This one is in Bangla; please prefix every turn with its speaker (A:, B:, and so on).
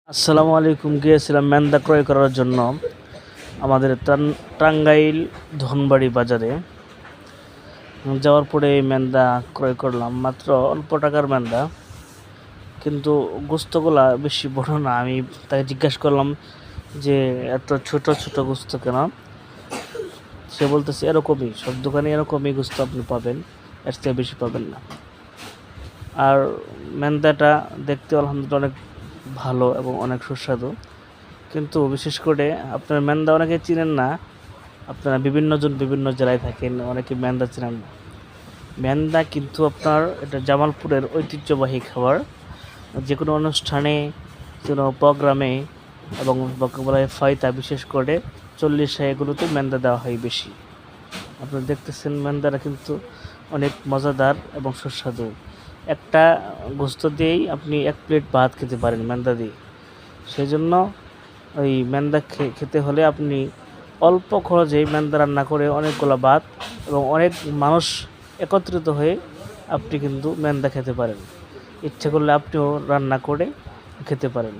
A: আসসালামু আলাইকুম। গিয়েছিলাম মেন্দা ক্রয় করার জন্য আমাদের টাঙ্গাইল ধনবাড়ি বাজারে। যাওয়ার পরে এই মেন্দা ক্রয় করলাম, মাত্র অল্প টাকার মেন্দা, কিন্তু গোস্তগুলা বেশি বড় না। আমি তাকে জিজ্ঞাসা করলাম যে এত ছোট ছোট গোস্ত কেন? সে বলতেছে এরকমই, সব দোকানে এরকমই গোস্ত আপনি পাবেন, এর চেয়ে বেশি পাবেন না। আর মেন্দাটা দেখতে আলহামদুলিল্লাহ অনেক ভালো এবং অনেক সুস্বাদু, কিন্তু বিশেষ করে আপনার মেন্দা অনেকে চিনেন না। আপনারা বিভিন্ন জেলায় থাকেন, অনেকে মেন্দা চিনেন না। মেন্দা কিন্তু আপনার এটা জামালপুরের ঐতিহ্যবাহী খাবার। যে কোনো অনুষ্ঠানে, কোনো প্রোগ্রামে এবং বলা হয় ফয়তা, বিশেষ করে 40 এগুলোতে মেন্দা দেওয়া হয় বেশি। আপনারা দেখতেছেন মেন্দাটা কিন্তু অনেক মজাদার এবং সুস্বাদু। একটা গোস্ত দিয়েই আপনি 1 প্লেট ভাত খেতে পারেন মেন্দা দিয়ে। সেই জন্য ওই মেন্দা খেতে হলে আপনি অল্প খরচেই মেন্দা রান্না করে অনেকগুলো ভাত এবং অনেক মানুষ একত্রিত হয়ে আপনি কিন্তু মেন্দা খেতে পারেন। ইচ্ছে করলে আপনিও রান্না করে খেতে পারেন।